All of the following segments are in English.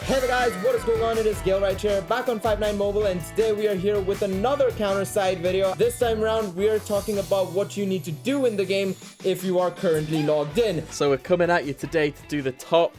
Hey there guys, what is going on? It is Gale right here, back on 5-9 Mobile, and today we are here with another Counterside video. This time around, we are talking about what you need to do in the game if you are currently logged in. So we're coming at you today to do the top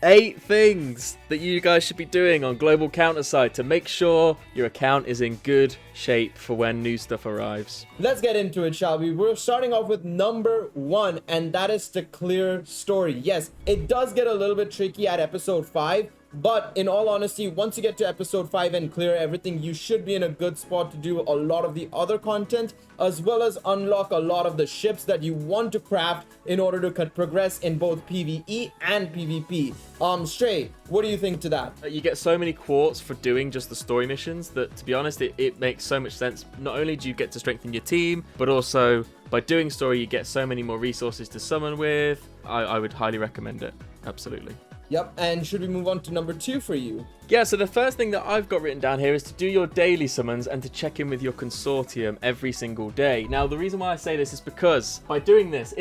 8 things that you guys should be doing on Global Counterside to make sure your account is in good shape for when new stuff arrives. Let's get into it, shall we? We're starting off with number 1, and that is to clear story. Yes, it does get a little bit tricky at episode 5, but in all honesty, once you get to episode 5 and clear everything, you should be in a good spot to do a lot of the other content, as well as unlock a lot of the ships that you want to craft in order to progress in both PvE and PvP. Stray, what do you think to that? You get so many quartz for doing just the story missions that, to be honest, it makes so much sense. Not only do you get to strengthen your team, but also by doing story, you get so many more resources to summon with. I would highly recommend it. Absolutely. Yep, and should we move on to number 2 for you? Yeah, so the first thing that I've got written down here is to do your daily summons and to check in with your consortium every single day. Now, the reason why I say this is because by doing this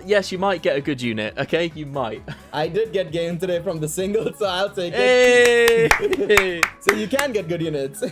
yes, you might get a good unit, okay? You might. I did get game today from the single, so I'll take it. Hey! So you can get good units.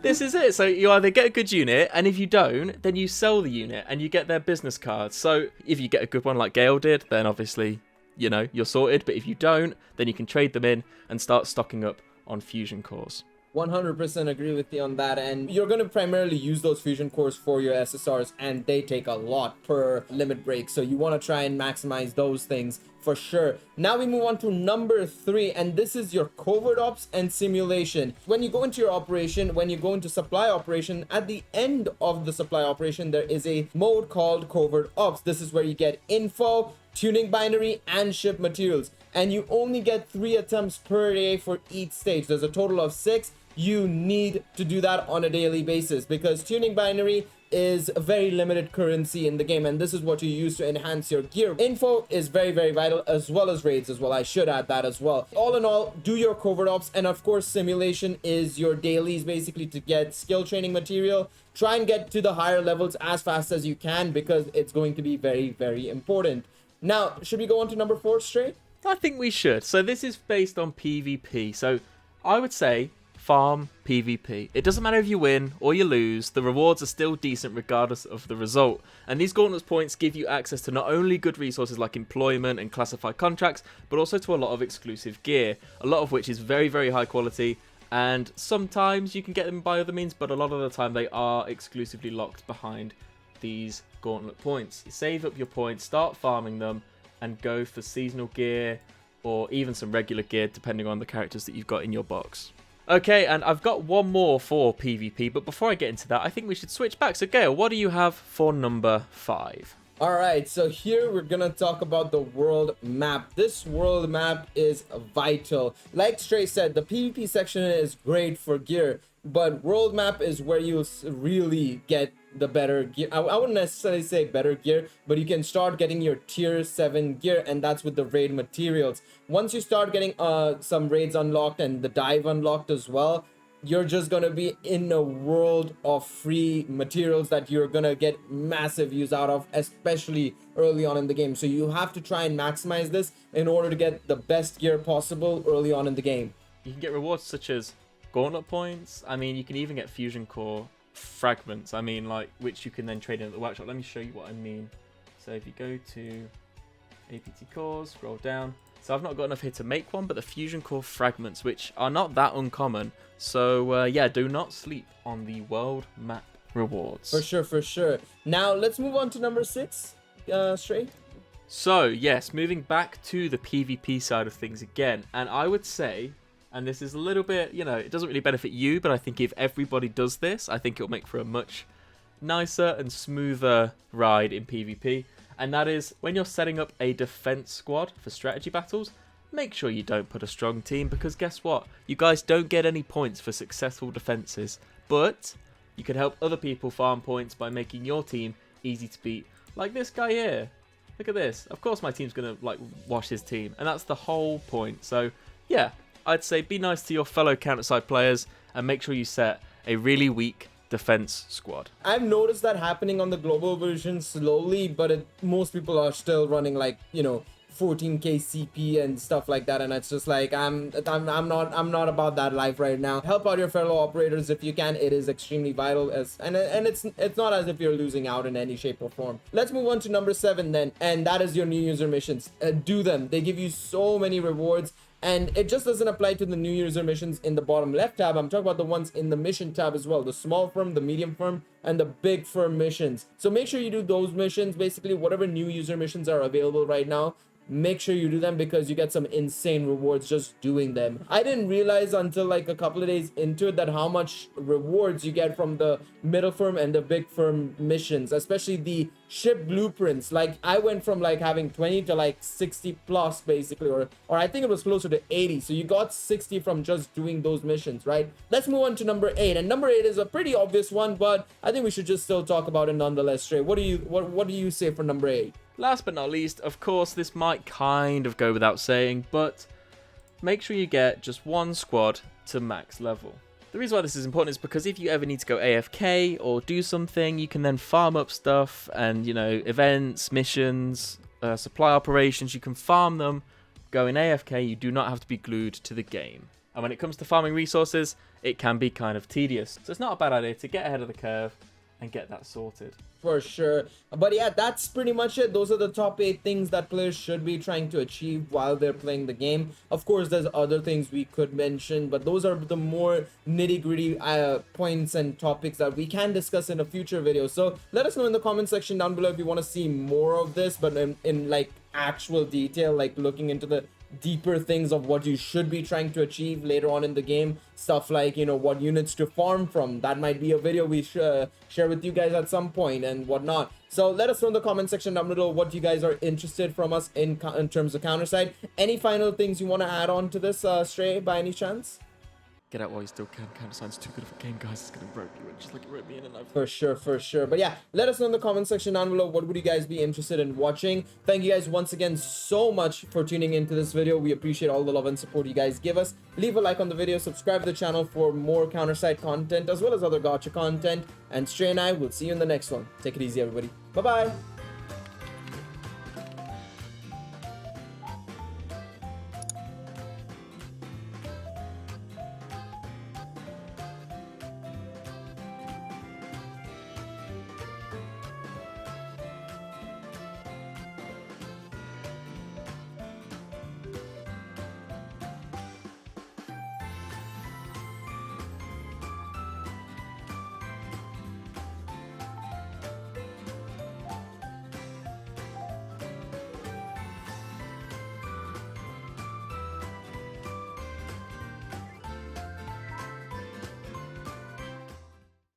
This is it. So you either get a good unit, and if you don't, then you sell the unit and you get their business cards. So if you get a good one like Gale did, then obviously, you know, you're sorted. But if you don't, then you can trade them in and start stocking up on fusion cores. 100% agree with you on that, and you're going to primarily use those fusion cores for your SSRs, and they take a lot per limit break, so you want to try and maximize those things for sure. Now we move on to number 3, and this is your covert ops and simulation. When you go into your operation, when you go into supply operation, at the end of the supply operation there is a mode called covert ops. This is where you get info, tuning binary, and ship materials, and you only get 3 attempts per day for each stage. There's a total of 6. You need to do that on a daily basis because tuning binary is a very limited currency in the game, and this is what you use to enhance your gear. Info is very, very vital, as well as raids as well. I should add that as well. All in all, do your covert ops, and of course simulation is your dailies, basically to get skill training material. Try and get to the higher levels as fast as you can because it's going to be very, very important. Now, should we go on to number 4 straight? I think we should. So this is based on PvP. So I would say farm PvP. It doesn't matter if you win or you lose, the rewards are still decent regardless of the result. And these Gauntlet points give you access to not only good resources like employment and classified contracts, but also to a lot of exclusive gear, a lot of which is very, very high quality. And sometimes you can get them by other means, but a lot of the time they are exclusively locked behind these Gauntlet points. You save up your points, start farming them, and go for seasonal gear or even some regular gear depending on the characters that you've got in your box. Okay, and I've got one more for PvP, but before I get into that, I think we should switch back. So Gale, what do you have for number 5? Alright, so here we're gonna talk about the world map. This world map is vital. Like Stray said, the PvP section is great for gear, but world map is where you really get the better gear. I wouldn't necessarily say better gear, but you can start getting your tier 7 gear, and that's with the raid materials. Once you start getting some raids unlocked and the dive unlocked as well, you're just gonna be in a world of free materials that you're gonna get massive use out of, especially early on in the game. So you have to try and maximize this in order to get the best gear possible early on in the game. You can get rewards such as Gauntlet points. I mean, you can even get fusion core fragments, I mean, like, which you can then trade in at the workshop. Let me show you what I mean. So if you go to APT cores, scroll down. So I've not got enough here to make one, but the fusion core fragments, which are not that uncommon. So yeah, do not sleep on the world map rewards. For sure, for sure. Now let's move on to number 6, Stray. So yes, moving back to the PvP side of things again, and I would say, and this is a little bit, you know, it doesn't really benefit you, but I think if everybody does this, I think it'll make for a much nicer and smoother ride in PvP. And that is, when you're setting up a defense squad for strategy battles, make sure you don't put a strong team, because guess what? You guys don't get any points for successful defenses, but you can help other people farm points by making your team easy to beat. Like this guy here. Look at this. Of course my team's going to like wash his team, and that's the whole point. So yeah, I'd say be nice to your fellow Counterside players and make sure you set a really weak defense squad. I've noticed that happening on the global version slowly, but most people are still running like, you know, 14k CP and stuff like that, and it's just like I'm not about that life right now. Help out your fellow operators if you can. It is extremely vital, and it's not as if you're losing out in any shape or form. Let's move on to number 7 then, and that is your new user missions. Do them. They give you so many rewards. And it just doesn't apply to the new user missions in the bottom left tab. I'm talking about the ones in the mission tab as well. The small firm, the medium firm, and the big firm missions. So make sure you do those missions. Basically, whatever new user missions are available right now, make sure you do them because you get some insane rewards just doing them. I didn't realize until like a couple of days into it that how much rewards you get from the middle firm and the big firm missions, especially the ship blueprints. Like I went from like having 20 to like 60 plus basically, or I think it was closer to 80. So you got 60 from just doing those missions, right? Let's move on to number 8, and number 8 is a pretty obvious one, but I think we should just still talk about it nonetheless. Trey, what do you say for number 8? Last but not least, of course, this might kind of go without saying, but make sure you get just one squad to max level. The reason why this is important is because if you ever need to go AFK or do something, you can then farm up stuff and, you know, events, missions, supply operations, you can farm them going AFK. You do not have to be glued to the game. And when it comes to farming resources, it can be kind of tedious. So it's not a bad idea to get ahead of the curve and get that sorted. For sure. But yeah, that's pretty much it. Those are the top 8 things that players should be trying to achieve while they're playing the game. Of course, there's other things we could mention, but those are the more nitty-gritty points and topics that we can discuss in a future video. So let us know in the comment section down below if you want to see more of this, but in like actual detail, like looking into the deeper things of what you should be trying to achieve later on in the game. Stuff like, you know, what units to farm from. That might be a video we share with you guys at some point and whatnot. So let us know in the comment section down below what you guys are interested from us in terms of Counterside. Any final things you want to add on to this, Stray, by any chance? Get out while you still can. Counterside's too good of a game, guys. It's gonna rope you in just like it roped me in. For sure. But yeah, let us know in the comment section down below what would you guys be interested in watching. Thank you guys once again so much for tuning into this video. We appreciate all the love and support you guys give us. Leave a like on the video, subscribe to the channel for more Counterside content as well as other gacha content. And Stray and I will see you in the next one. Take it easy, everybody. Bye bye.